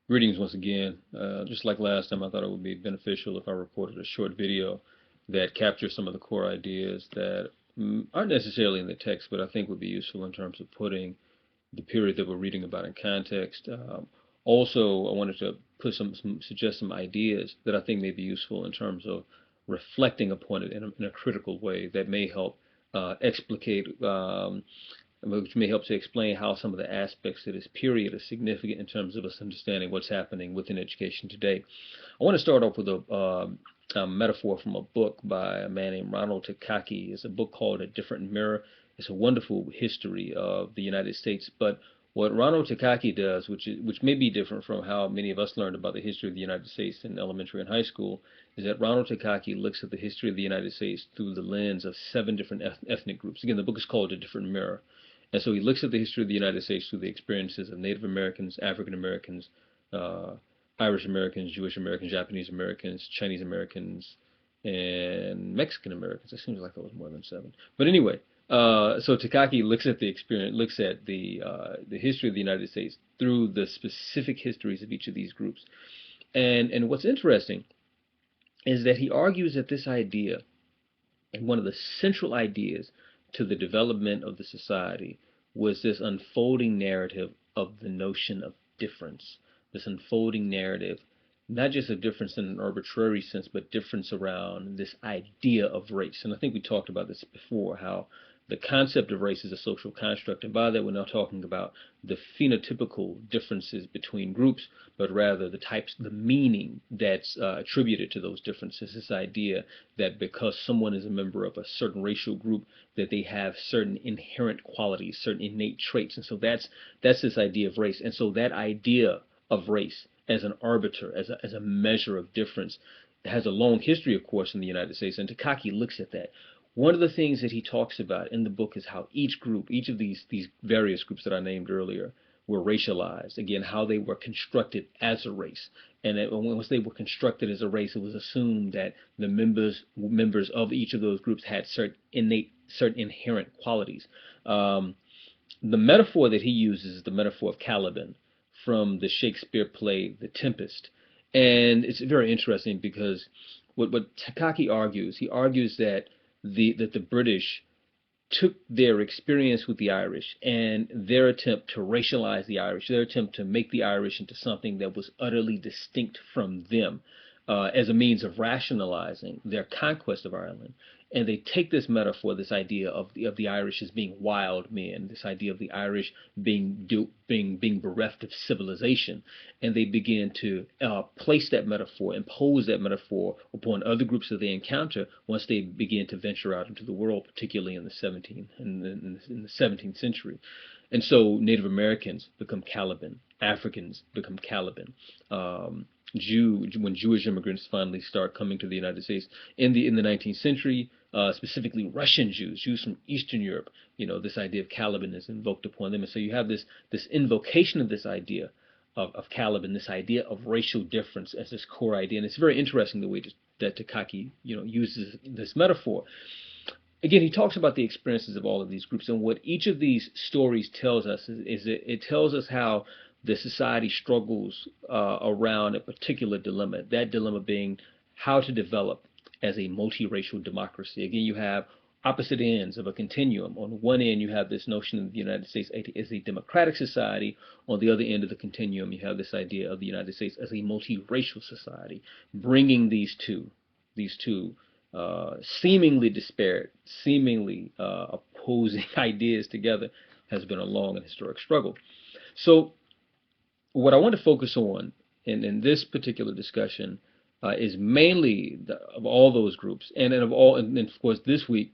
Greetings once again. Just like last time, I thought it would be beneficial if I recorded a short video that captures some of the core ideas that aren't necessarily in the text, but I think would be useful in terms of putting the period that we're reading about in context. Also, I wanted to suggest some ideas that I think may be useful in terms of reflecting upon it in a critical way that may help explicate which may help to explain how some of the aspects of this period are significant in terms of us understanding what's happening within education today. I want to start off with a metaphor from a book by a man named Ronald Takaki. It's a book called A Different Mirror. It's a wonderful history of the United States, but what Ronald Takaki does, which may be different from how many of us learned about the history of the United States in elementary and high school, is that Ronald Takaki looks at the history of the United States through the lens of 7 different ethnic groups. Again, the book is called A Different Mirror. And so he looks at the history of the United States through the experiences of Native Americans, African Americans, uh, Irish Americans, Jewish Americans, Japanese Americans, Chinese Americans, and Mexican Americans. It seems like it was more than 7. But anyway, so Takaki looks at the experience, looks at the history of the United States through the specific histories of each of these groups. And what's interesting is that he argues that this idea, and one of the central ideas to the development of the society, was this unfolding narrative of the notion of difference. This unfolding narrative, not just a difference in an arbitrary sense, but difference around this idea of race. And I think we talked about this before, how the concept of race is a social construct. And by that, we're not talking about the phenotypical differences between groups, but rather the meaning that's attributed to those differences. This idea that because someone is a member of a certain racial group, that they have certain inherent qualities, certain innate traits. And so that's this idea of race. And so that idea of race as an arbiter, as a measure of difference, has a long history, of course, in the United States. And Takaki looks at that. One of the things that he talks about in the book is how each group, each of these various groups that I named earlier, were racialized. Again, how they were constructed as a race. And that once they were constructed as a race, it was assumed that the members of each of those groups had certain inherent qualities. The metaphor that he uses is the metaphor of Caliban from the Shakespeare play The Tempest. And it's very interesting because what Takaki argues, he argues that the British took their experience with the Irish and their attempt to racialize the Irish, their attempt to make the Irish into something that was utterly distinct from them, as a means of rationalizing their conquest of Ireland. And they take this metaphor, this idea of the Irish as being wild men, this idea of the Irish being bereft of civilization, and they begin to place that metaphor, impose that metaphor upon other groups that they encounter once they begin to venture out into the world, particularly in the 17th century. And so Native Americans become Caliban, Africans become Caliban. When Jewish immigrants finally start coming to the United States in the 19th century, specifically Russian Jews from Eastern Europe, this idea of Caliban is invoked upon them, and so you have this invocation of this idea of Caliban, this idea of racial difference as this core idea, and it's very interesting the way that Takaki uses this metaphor. Again, he talks about the experiences of all of these groups, and what each of these stories tells us is it tells us how the society struggles around a particular dilemma, that dilemma being how to develop as a multiracial democracy. Again, you have opposite ends of a continuum. On one end, you have this notion of the United States as a democratic society. On the other end of the continuum, you have this idea of the United States as a multiracial society. Bringing these two seemingly disparate, seemingly opposing ideas together has been a long and historic struggle. So what I want to focus on in this particular discussion is mainly of all those groups, and of course this week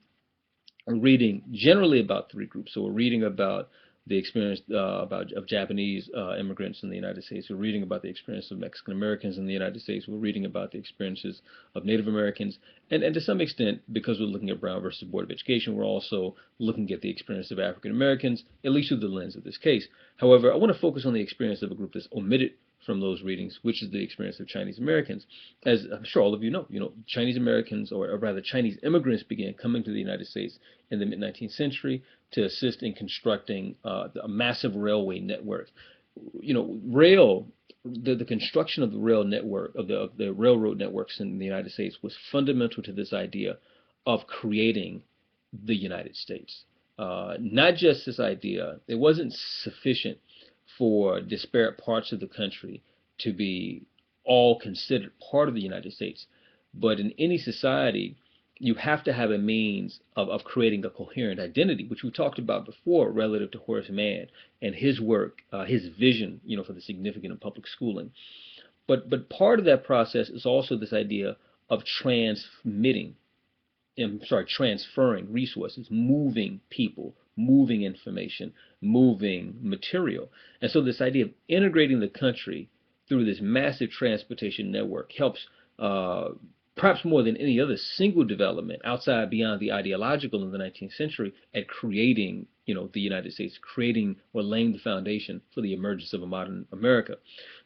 we're reading generally about 3 groups. So we're reading about the experience of Japanese immigrants in the United States. We're reading about the experience of Mexican Americans in the United States. We're reading about the experiences of Native Americans. And to some extent, because we're looking at Brown versus Board of Education, we're also looking at the experience of African Americans, at least through the lens of this case. However, I want to focus on the experience of a group that's omitted from those readings, which is the experience of Chinese Americans. As I'm sure all of you know, Chinese Americans, or rather Chinese immigrants, began coming to the United States in the mid-19th century to assist in constructing a massive railway network. Rail the construction of the rail network of the railroad networks in the United States was fundamental to this idea of creating the United States. Not just this idea; it wasn't sufficient for disparate parts of the country to be all considered part of the United States, but in any society, you have to have a means of creating a coherent identity, which we talked about before relative to Horace Mann and his work, his vision, for the significance of public schooling. But part of that process is also this idea of transferring resources, moving people, moving information, moving material. And so this idea of integrating the country through this massive transportation network helps, perhaps more than any other single development outside beyond the ideological in the 19th century, at creating, the United States, creating or laying the foundation for the emergence of a modern America.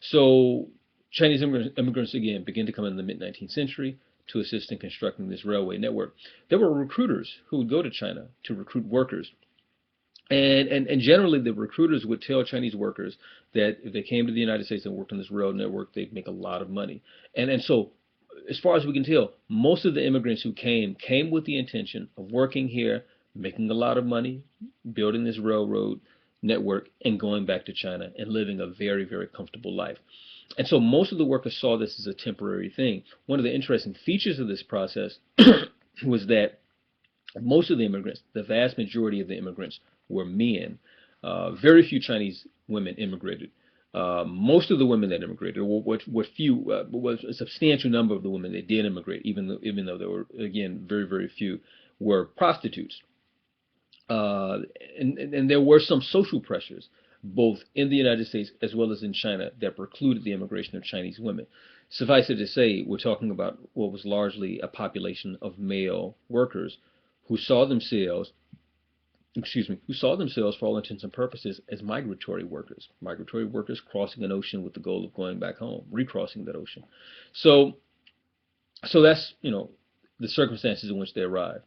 So Chinese immigrants again begin to come in the mid-19th century to assist in constructing this railway network. There were recruiters who would go to China to recruit workers. And generally, the recruiters would tell Chinese workers that if they came to the United States and worked on this rail network, they'd make a lot of money. And so, as far as we can tell, most of the immigrants who came with the intention of working here, making a lot of money, building this railroad network, and going back to China and living a very, very comfortable life. And so most of the workers saw this as a temporary thing. One of the interesting features of this process was that most of the immigrants, the vast majority of the immigrants, were men. Very few Chinese women immigrated. Most of the women that immigrated, or was a substantial number of the women that did immigrate, even though there were, again, very, very few, were prostitutes. And there were some social pressures, both in the United States as well as in China, that precluded the immigration of Chinese women. Suffice it to say, we're talking about what was largely a population of male workers who saw themselves, for all intents and purposes, as migratory workers crossing an ocean with the goal of going back home, recrossing that ocean. So that's, the circumstances in which they arrived.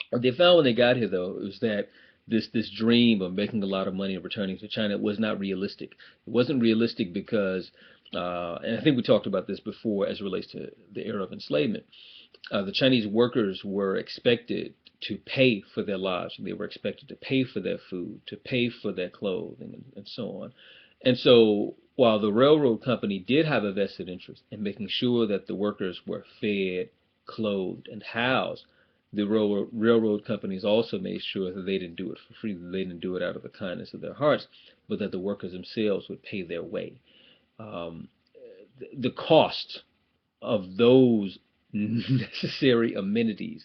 What they found when they got here, though, was that this dream of making a lot of money and returning to China was not realistic. It wasn't realistic because, and I think we talked about this before as it relates to the era of enslavement, the Chinese workers were expected to pay for their lodging. They were expected to pay for their food, to pay for their clothing, and so on. And so while the railroad company did have a vested interest in making sure that the workers were fed, clothed, and housed, the railroad companies also made sure that they didn't do it for free, that they didn't do it out of the kindness of their hearts, but that the workers themselves would pay their way. The cost of those necessary amenities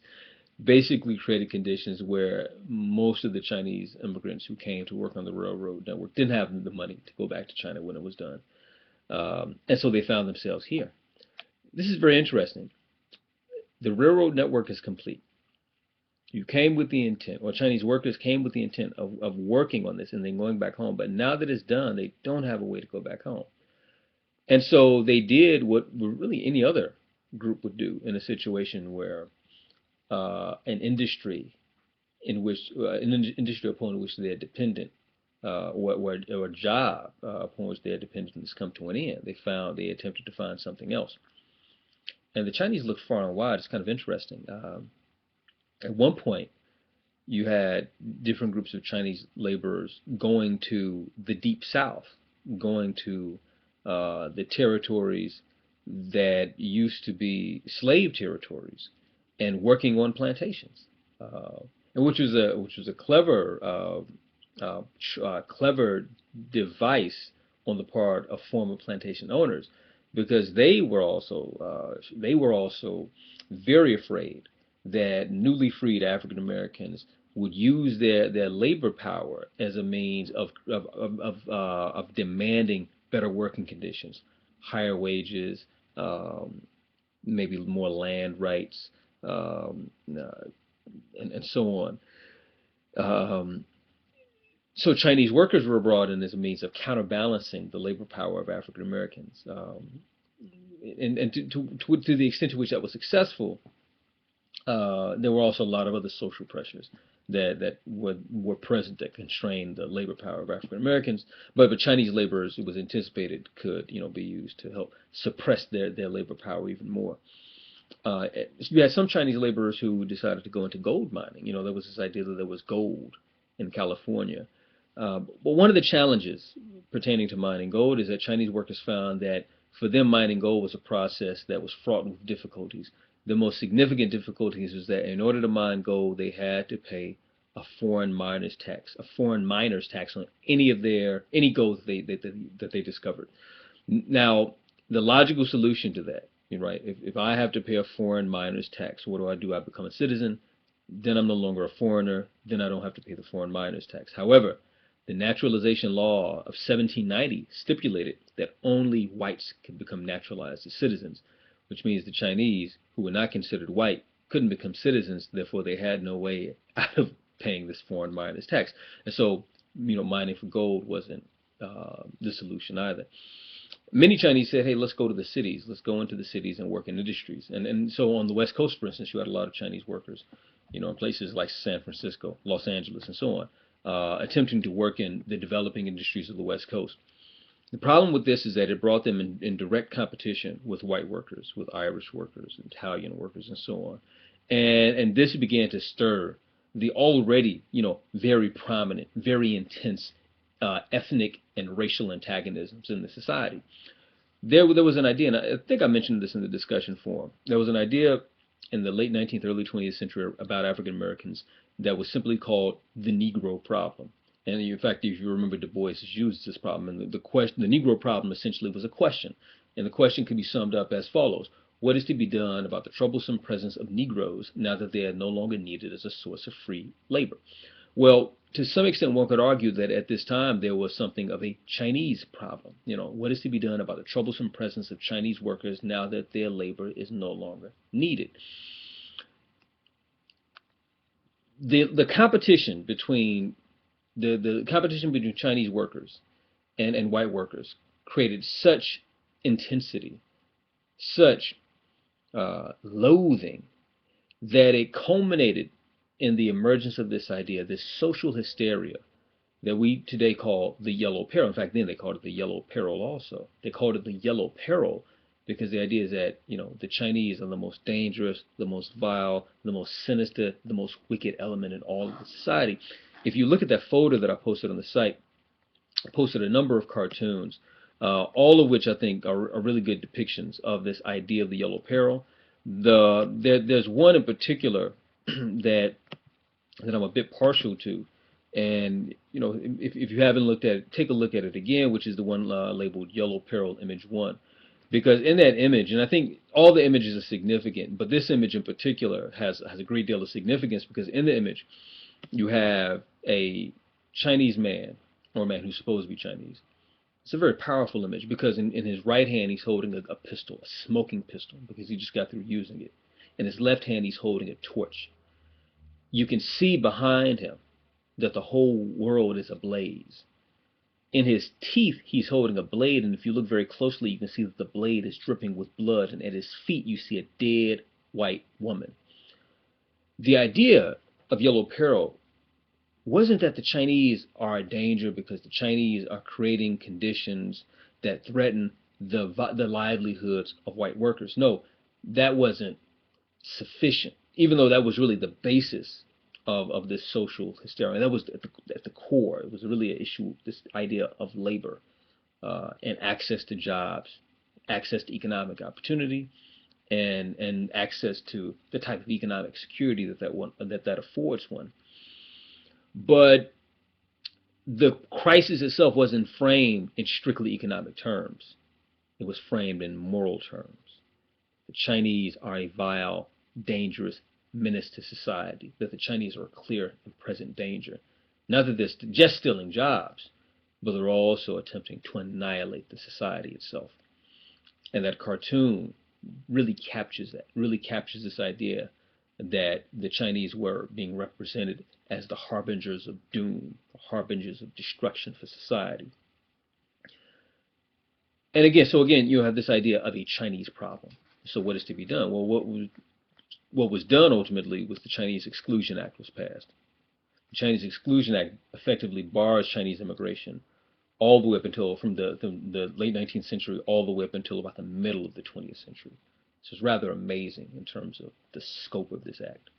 basically created conditions where most of the Chinese immigrants who came to work on the railroad network didn't have the money to go back to China when it was done. And so they found themselves here. This is very interesting. The railroad network is complete. You came with the intent, or Chinese workers came with the intent of working on this and then going back home. But now that it's done, they don't have a way to go back home. And so they did what really any other group would do in a situation where an industry upon which they are dependent, or a job upon which they are dependent has come to an end. They attempted to find something else. And the Chinese looked far and wide. It's kind of interesting. At one point, you had different groups of Chinese laborers going to the deep south, going to the territories that used to be slave territories, and working on plantations, and which was a clever device on the part of former plantation owners, because they were also very afraid that newly freed African Americans would use their labor power as a means of demanding better working conditions, higher wages, maybe more land rights, and so on. So Chinese workers were brought in as a means of counterbalancing the labor power of African Americans, and to the extent to which that was successful, there were also a lot of other social pressures that were present that constrained the labor power of African Americans. But Chinese laborers, it was anticipated, could be used to help suppress their labor power even more. You had some Chinese laborers who decided to go into gold mining. There was this idea that there was gold in California. But one of the challenges pertaining to mining gold is that Chinese workers found that for them, mining gold was a process that was fraught with difficulties. The most significant difficulties was that in order to mine gold, they had to pay a foreign miner's tax on any gold that they discovered. Now, the logical solution to that, right? If I have to pay a foreign miner's tax, what do? I become a citizen. Then I'm no longer a foreigner. Then I don't have to pay the foreign miner's tax. However, the naturalization law of 1790 stipulated that only whites could become naturalized as citizens, which means the Chinese, who were not considered white, couldn't become citizens. Therefore, they had no way out of paying this foreign miner's tax. And so, mining for gold wasn't the solution either. Many Chinese said, hey, let's go to the cities. Let's go into the cities and work in industries. And so on the West Coast, for instance, you had a lot of Chinese workers, in places like San Francisco, Los Angeles, and so on, attempting to work in the developing industries of the West Coast. The problem with this is that it brought them in direct competition with white workers, with Irish workers, Italian workers, and so on. And this began to stir the already, very prominent, very intense ethnic and racial antagonisms in the society. There was an idea, and I think I mentioned this in the discussion forum. There was an idea in the late 19th, early 20th century about African Americans that was simply called the Negro problem. And in fact, if you remember, Du Bois used this problem, and the Negro problem essentially was a question, and the question could be summed up as follows: what is to be done about the troublesome presence of Negroes now that they are no longer needed as a source of free labor? Well, to some extent, one could argue that at this time there was something of a Chinese problem. What is to be done about the troublesome presence of Chinese workers now that their labor is no longer needed? The competition between the competition between Chinese workers and white workers created such intensity, such loathing, that it culminated in the emergence of this idea, this social hysteria that we today call the Yellow Peril. In fact, then they called it the Yellow Peril also. They called it the Yellow Peril because the idea is that, the Chinese are the most dangerous, the most vile, the most sinister, the most wicked element in all of the society. If you look at that photo that I posted on the site, I posted a number of cartoons, all of which I think are really good depictions of this idea of the Yellow Peril. There's one in particular that I'm a bit partial to, and if you haven't looked at it, take a look at it again, which is the one labeled Yellow Peril Image 1. Because in that image, and I think all the images are significant, but this image in particular has a great deal of significance, because in the image you have a Chinese man, or a man who's supposed to be Chinese. It's a very powerful image because in his right hand he's holding a pistol, a smoking pistol, because he just got through using it. In his left hand he's holding a torch. You can see behind him that the whole world is ablaze. In his teeth he's holding a blade, and if you look very closely you can see that the blade is dripping with blood, and at his feet you see a dead white woman. The idea of Yellow Peril wasn't that the Chinese are a danger because the Chinese are creating conditions that threaten the livelihoods of white workers. No, that wasn't sufficient, even though that was really the basis of this social hysteria. That was at the core. It was really an issue, this idea of labor and access to jobs, access to economic opportunity, and access to the type of economic security that affords one. But the crisis itself wasn't framed in strictly economic terms. It was framed in moral terms. The Chinese are a vile, dangerous menace to society, that the Chinese are a clear and present danger. Not that they're just stealing jobs, but they're also attempting to annihilate the society itself. And that cartoon really captures that, really captures this idea that the Chinese were being represented as the harbingers of doom, the harbingers of destruction for society. And again, you have this idea of a Chinese problem. So what is to be done? Well, what was done ultimately was the Chinese Exclusion Act was passed. The Chinese Exclusion Act effectively bars Chinese immigration all the way up until from the late 19th century all the way up until about the middle of the 20th century. So it's rather amazing in terms of the scope of this act.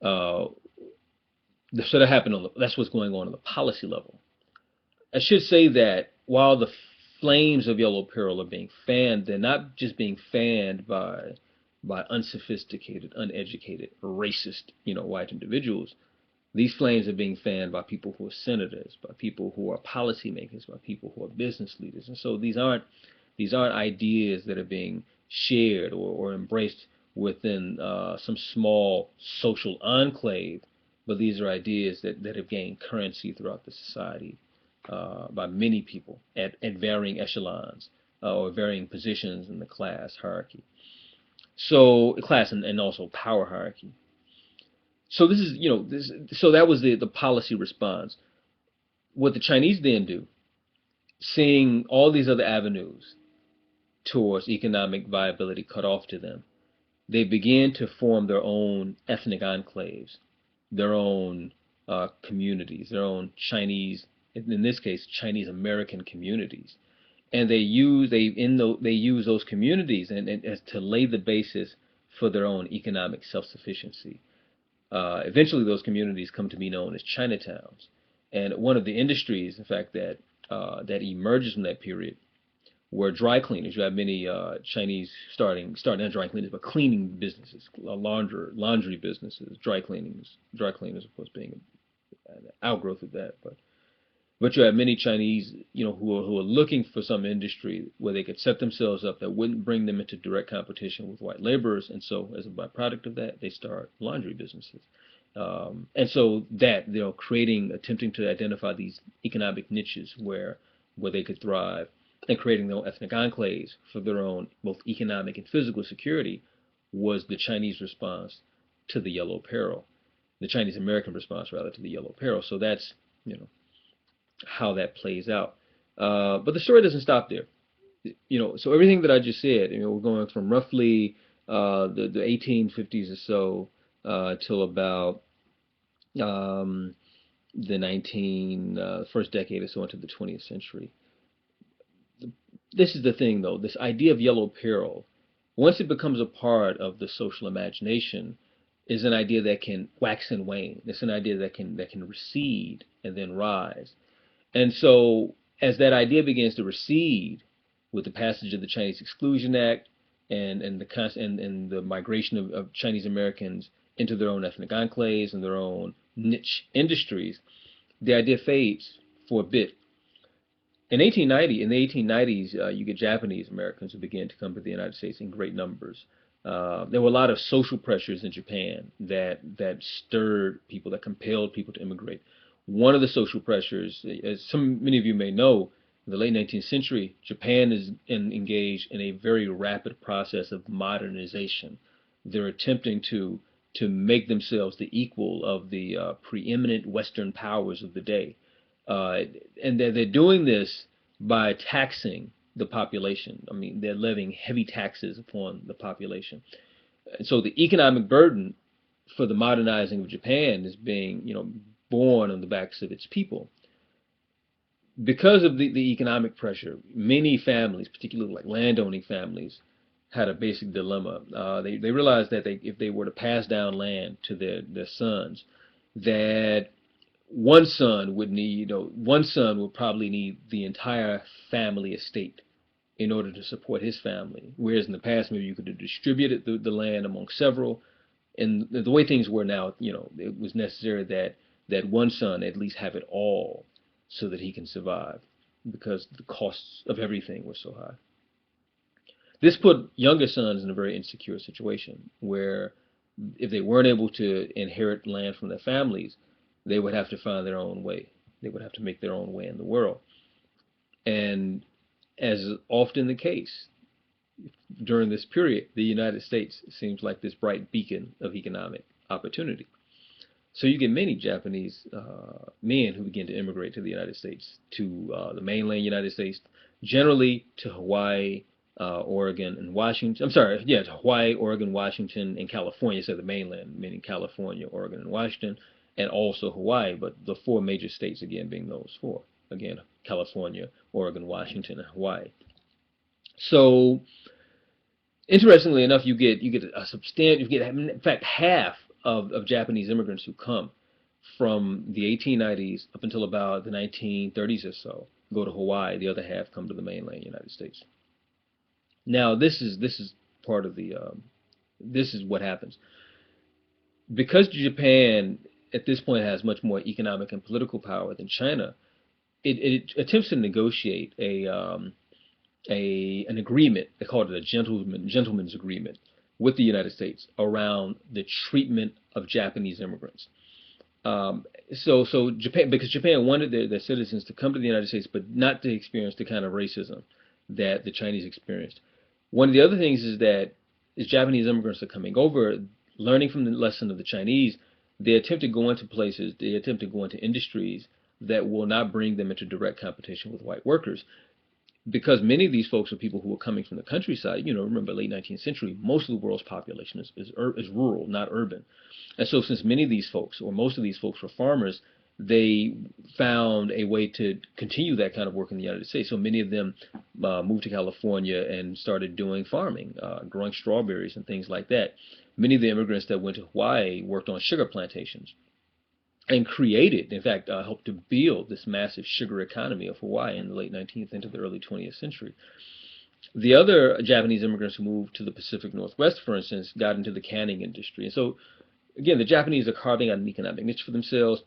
Uh, so that happened that's what's going on the policy level. I should say that while the flames of Yellow Peril are being fanned, they're not just being fanned by unsophisticated, uneducated, racist, white individuals. These flames are being fanned by people who are senators, by people who are policymakers, by people who are business leaders. And so these aren't ideas that are being shared or embraced within some small social enclave, but these are ideas that have gained currency throughout the society by many people at varying echelons or varying positions in the class hierarchy. So class and also power hierarchy. So this is, so that was the policy response. What the Chinese then do, seeing all these other avenues towards economic viability cut off to them, they began to form their own ethnic enclaves, their own communities, their own Chinese, in this case, Chinese American communities, and they use those communities and as to lay the basis for their own economic self-sufficiency. Eventually, those communities come to be known as Chinatowns, and one of the industries, in fact, that emerges from that period were dry cleaners. You have many Chinese starting not dry cleaners, but cleaning businesses, laundry businesses, dry cleaners, of course, being an outgrowth of that. But you have many Chinese, who are looking for some industry where they could set themselves up that wouldn't bring them into direct competition with white laborers, and so as a byproduct of that, they start laundry businesses. And so that, attempting to identify these economic niches where they could thrive, and creating their own ethnic enclaves for their own both economic and physical security, was the Chinese response to the Yellow Peril, the Chinese American response rather to the Yellow Peril. So that's, how that plays out. But the story doesn't stop there. So everything that I just said, we're going from roughly the 1850s or so till about the first decade or so into the 20th century. This is the thing, though. This idea of Yellow Peril, once it becomes a part of the social imagination, is an idea that can wax and wane. It's an idea that can recede and then rise. And so, as that idea begins to recede with the passage of the Chinese Exclusion Act and the migration of Chinese Americans into their own ethnic enclaves and their own niche industries, the idea fades for a bit. In the 1890s, you get Japanese Americans who began to come to the United States in great numbers. There were a lot of social pressures in Japan that stirred people, that compelled people to immigrate. One of the social pressures, as many of you may know, in the late 19th century, Japan is engaged in a very rapid process of modernization. They're attempting to make themselves the equal of the preeminent Western powers of the day. And they're doing this by taxing the population. I mean, they're levying heavy taxes upon the population. And so the economic burden for the modernizing of Japan is being, borne on the backs of its people. Because of the economic pressure, many families, particularly like landowning families, had a basic dilemma. They realized that if they were to pass down land to their sons, that one son would probably need the entire family estate in order to support his family. Whereas in the past, maybe you could have distributed the land among several. And the way things were now, it was necessary that one son at least have it all so that he can survive, because the costs of everything were so high. This put younger sons in a very insecure situation where if they weren't able to inherit land from their families, they would have to find their own way. They would have to make their own way in the world. And as is often the case during this period, the United States seems like this bright beacon of economic opportunity. So you get many Japanese men who begin to immigrate to the United States, to the mainland United States, generally to Hawaii, Oregon, and Washington. I'm sorry, yeah, Hawaii, Oregon, Washington, and California. So the mainland, meaning California, Oregon, and Washington, and also Hawaii. But the four major states, again, being those four. Again, California, Oregon, Washington, and Hawaii. So interestingly enough, you get a substantial, you get in fact half of Japanese immigrants who come from the 1890s up until about the 1930s or so go to Hawaii. The other half come to the mainland United States. Now this is part of the this is what happens because Japan at this point has much more economic and political power than China. It attempts to negotiate an agreement. They called it a gentleman's agreement with the United States around the treatment of Japanese immigrants. So Japan, because Japan wanted their citizens to come to the United States, but not to experience the kind of racism that the Chinese experienced. One of the other things is that as Japanese immigrants are coming over, learning from the lesson of the Chinese, they attempt to go into places, they attempt to go into industries that will not bring them into direct competition with white workers. Because many of these folks are people who are coming from the countryside. Remember, late 19th century, most of the world's population is rural, not urban. And so since many of these folks, or most of these folks, were farmers, they found a way to continue that kind of work in the United States. So many of them moved to California and started doing farming, growing strawberries and things like that. Many of the immigrants that went to Hawaii worked on sugar plantations and created, in fact, helped to build this massive sugar economy of Hawaii in the late 19th into the early 20th century. The other Japanese immigrants who moved to the Pacific Northwest, for instance, got into the canning industry. And so, again, the Japanese are carving out an economic niche for themselves,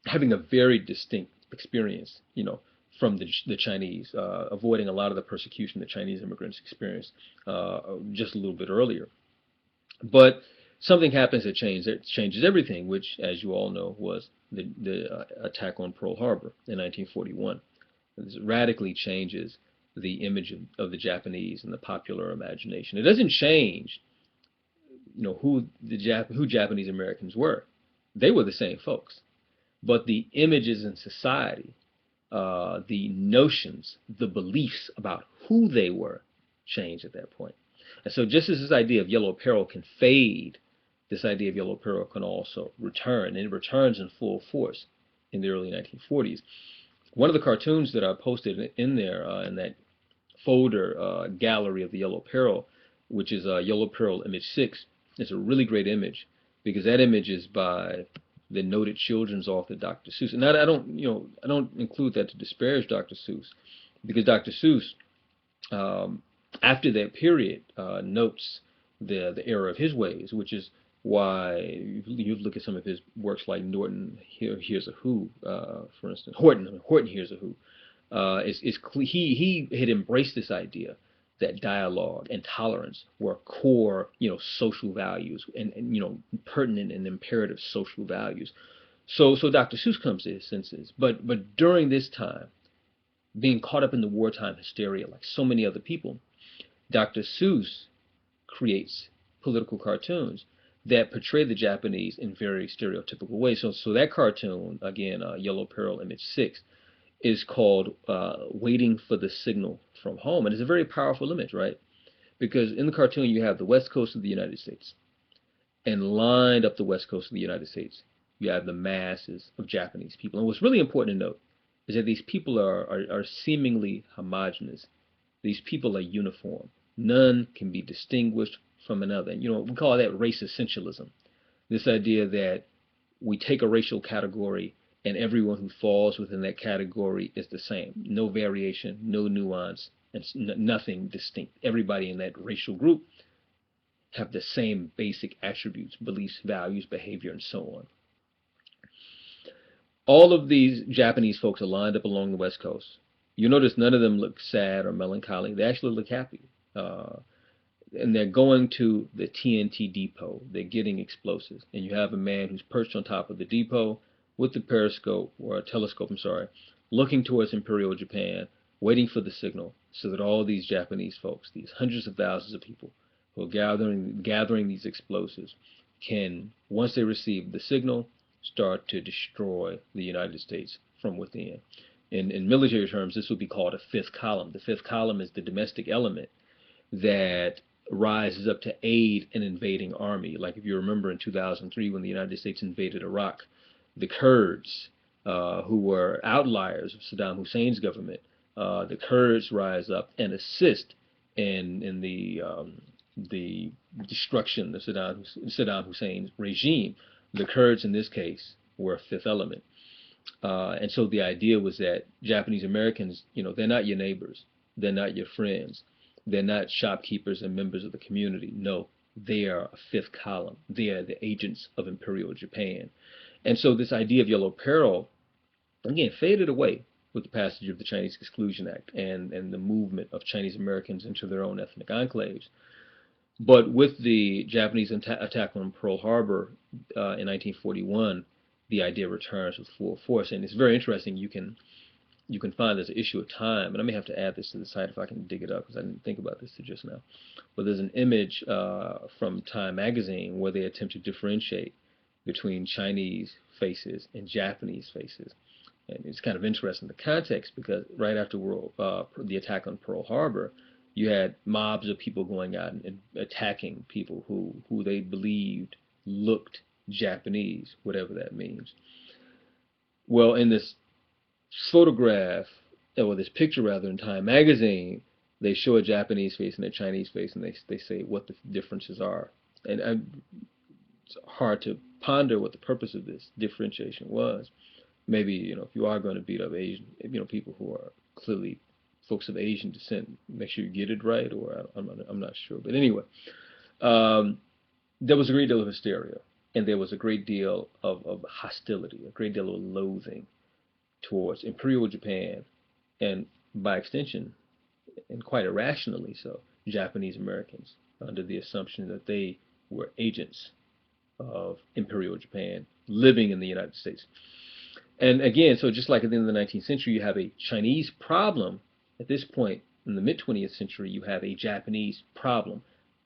having a very distinct experience, from the Chinese, avoiding a lot of the persecution that Chinese immigrants experienced just a little bit earlier. But something happens that changes everything, which, as you all know, was the attack on Pearl Harbor in 1941. This radically changes the image of the Japanese in the popular imagination. It doesn't change, who Japanese Americans were. They were the same folks, but the images in society, the notions, the beliefs about who they were, changed at that point. And so, just as this idea of Yellow Peril can fade, this idea of Yellow Peril can also return, and it returns in full force in the early 1940s. One of the cartoons that I posted in there, in that folder gallery of the Yellow Peril, which is Yellow Peril Image 6, is a really great image because that image is by the noted children's author Dr. Seuss. And I don't include that to disparage Dr. Seuss, because Dr. Seuss, after that period, notes the error of his ways, which is why you look at some of his works like Norton Hears a Who, for instance, Horton Hears a Who. He had embraced this idea that dialogue and tolerance were core, social values and pertinent and imperative social values. So Dr. Seuss comes to his senses, but during this time, being caught up in the wartime hysteria like so many other people, Dr. Seuss creates political cartoons that portray the Japanese in very stereotypical ways. So that cartoon, again, Yellow Peril Image 6, is called Waiting for the Signal from Home. And it's a very powerful image, right? Because in the cartoon you have the west coast of the United States, and lined up the west coast of the United States, you have the masses of Japanese people. And what's really important to note is that these people are seemingly homogenous. These people are uniform. None can be distinguished from another. And, we call that race essentialism. This idea that we take a racial category and everyone who falls within that category is the same. No variation, no nuance, and nothing distinct. Everybody in that racial group have the same basic attributes, beliefs, values, behavior, and so on. All of these Japanese folks are lined up along the West Coast. You notice none of them look sad or melancholy. They actually look happy. And they're going to the TNT depot. They're getting explosives. And you have a man who's perched on top of the depot with the telescope, looking towards Imperial Japan, waiting for the signal so that all these Japanese folks, these hundreds of thousands of people who are gathering these explosives, can, once they receive the signal, start to destroy the United States from within. In military terms, this would be called a fifth column. The fifth column is the domestic element that rises up to aid an invading army. Like if you remember in 2003 when the United States invaded Iraq, the Kurds, who were outliers of Saddam Hussein's government, the Kurds rise up and assist in the destruction of Saddam Hussein's regime. The Kurds in this case were a fifth element. And so the idea was that Japanese Americans, they're not your neighbors, they're not your friends, they're not shopkeepers and members of the community. No, they are a fifth column. They are the agents of Imperial Japan. And so this idea of Yellow Peril, again, faded away with the passage of the Chinese Exclusion Act and the movement of Chinese Americans into their own ethnic enclaves. But with the Japanese attack on Pearl Harbor in 1941, the idea returns with full force. And it's very interesting. You can find there's an issue of Time, and I may have to add this to the site if I can dig it up because I didn't think about this till just now. But there's an image from Time magazine where they attempt to differentiate between Chinese faces and Japanese faces. And it's kind of interesting, the context, because right after the attack on Pearl Harbor, you had mobs of people going out and attacking people who they believed looked Japanese, whatever that means. Well, in this photograph, or this picture rather, in Time magazine, they show a Japanese face and a Chinese face, and they say what the differences are. And it's hard to ponder what the purpose of this differentiation was. Maybe, if you are going to beat up Asian, people who are clearly folks of Asian descent, make sure you get it right, or I'm not sure. But anyway, there was a great deal of hysteria, and there was a great deal of hostility, a great deal of loathing towards Imperial Japan, and by extension, and quite irrationally so, Japanese Americans, under the assumption that they were agents of Imperial Japan living in the United States. And again, so just like at the end of the 19th century, you have a Chinese problem. At this point, in the mid-20th century, you have a Japanese problem.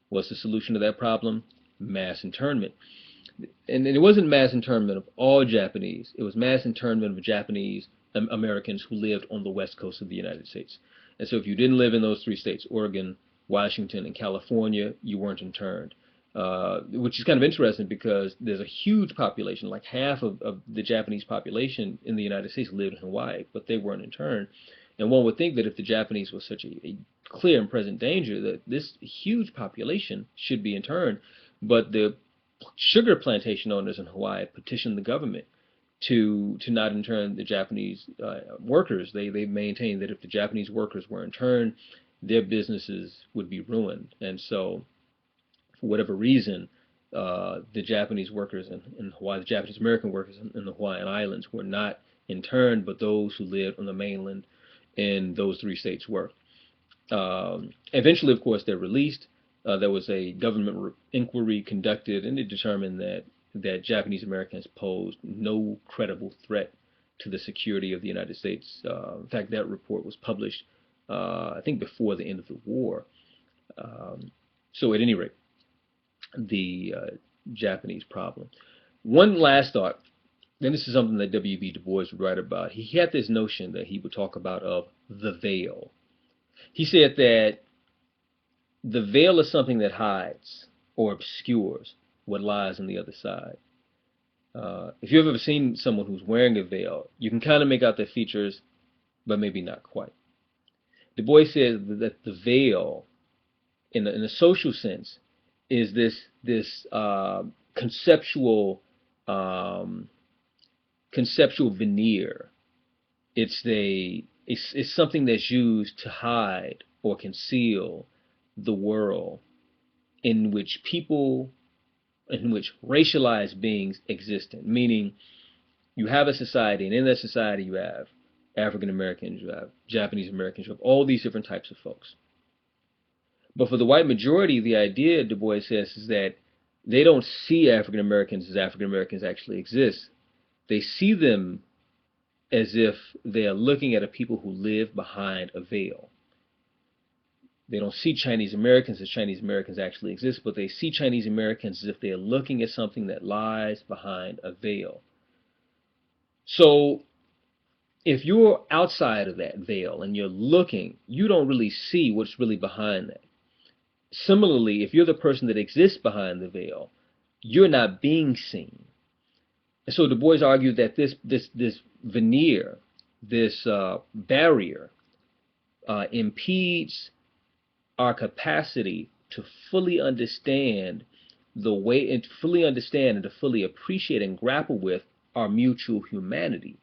What's the solution to that problem? Mass internment. And it wasn't mass internment of all Japanese. It was mass internment of Japanese Americans who lived on the west coast of the United States. And so if you didn't live in those three states, Oregon, Washington, and California, you weren't interned. Which is kind of interesting because there's a huge population, like half of the Japanese population in the United States lived in Hawaii, but they weren't interned. And one would think that if the Japanese were such a clear and present danger, that this huge population should be interned. But the sugar plantation owners in Hawaii petitioned the government to not intern the Japanese workers. They maintained that if the Japanese workers were interned, their businesses would be ruined. And so, for whatever reason, the Japanese workers in Hawaii, the Japanese American workers in the Hawaiian Islands were not interned, but those who lived on the mainland in those three states were. Eventually, of course, they're released. There was a government inquiry conducted, and it determined that Japanese Americans posed no credible threat to the security of the United States. In fact, that report was published, I think, before the end of the war. So at any rate, the Japanese problem. One last thought, and this is something that W.B. Du Bois would write about. He had this notion that he would talk about of the veil. He said that the veil is something that hides or obscures what lies on the other side. If you've ever seen someone who's wearing a veil, you can kind of make out their features, but maybe not quite. Du Bois says that the veil, in a social sense, is this conceptual veneer. It's something that's used to hide or conceal the world in which racialized beings exist in. Meaning, you have a society, and in that society you have African Americans, you have Japanese Americans, you have all these different types of folks. But for the white majority, the idea, Du Bois says, is that they don't see African Americans as African Americans actually exist. They see them as if they are looking at a people who live behind a veil. They don't see Chinese Americans as Chinese Americans actually exist, but they see Chinese Americans as if they are looking at something that lies behind a veil. So if you're outside of that veil and you're looking, you don't really see what's really behind that. Similarly, if you're the person that exists behind the veil, you're not being seen. And so Du Bois argued that this veneer, this barrier, impedes our capacity to fully understand the way and fully understand and to fully appreciate and grapple with our mutual humanity.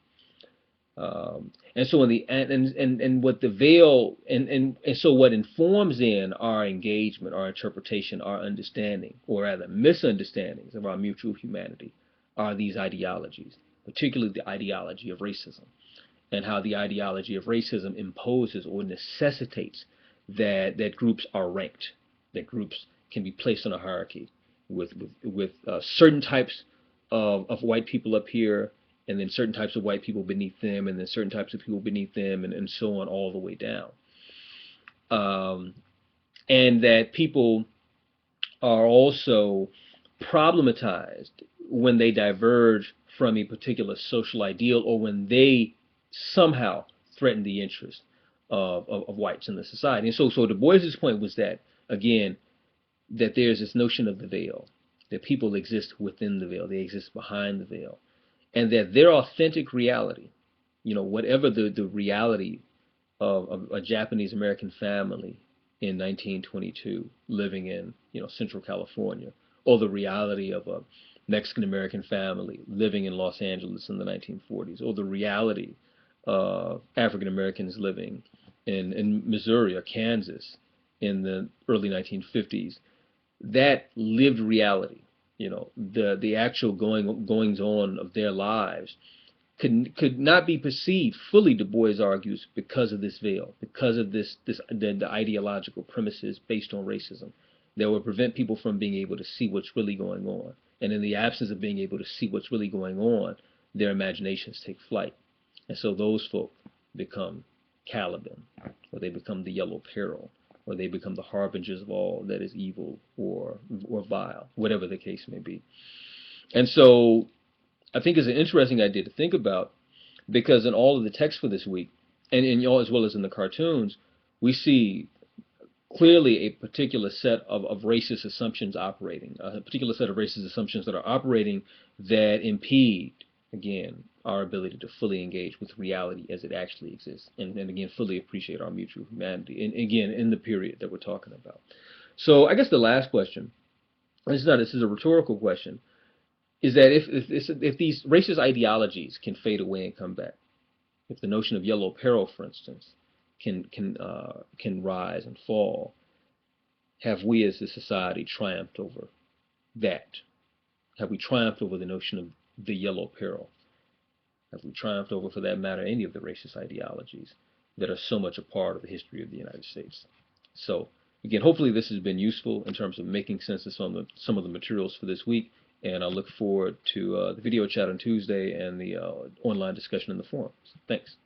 And so in the and what the veil and so what informs in our engagement, our interpretation, our understanding, or rather misunderstandings of our mutual humanity, are these ideologies, particularly the ideology of racism, and how the ideology of racism imposes or necessitates that groups are ranked, that groups can be placed in a hierarchy with certain types of white people up here, and then certain types of white people beneath them, and then certain types of people beneath them, and so on all the way down. And that people are also problematized when they diverge from a particular social ideal or when they somehow threaten the interest of whites in the society. And so Du Bois's point was that, again, that there's this notion of the veil, that people exist within the veil, they exist behind the veil, and that their authentic reality, whatever the reality of a Japanese American family in 1922 living in, Central California, or the reality of a Mexican American family living in Los Angeles in the 1940s, or the reality of African Americans living in Missouri or Kansas in the early 1950s, that lived reality, the actual goings on of their lives could not be perceived fully, Du Bois argues, because of this veil, because of the ideological premises based on racism that would prevent people from being able to see what's really going on. And in the absence of being able to see what's really going on, their imaginations take flight. And so those folk become Caliban, or they become the Yellow Peril, or they become the harbingers of all that is evil or vile, whatever the case may be. And so I think it's an interesting idea to think about, because in all of the text for this week, and as well as in the cartoons, we see clearly a particular set of racist assumptions operating, a particular set of racist assumptions that are operating that impede, again, our ability to fully engage with reality as it actually exists, and again, fully appreciate our mutual humanity, and again, in the period that we're talking about. So I guess the last question, this is a rhetorical question, is that if these racist ideologies can fade away and come back, if the notion of Yellow Peril, for instance, can rise and fall, have we as a society triumphed over that? Have we triumphed over the notion of the Yellow Peril? Have we triumphed over, for that matter, any of the racist ideologies that are so much a part of the history of the United States? So again, hopefully this has been useful in terms of making sense of some of the materials for this week, and I look forward to the video chat on Tuesday and the online discussion in the forums. Thanks.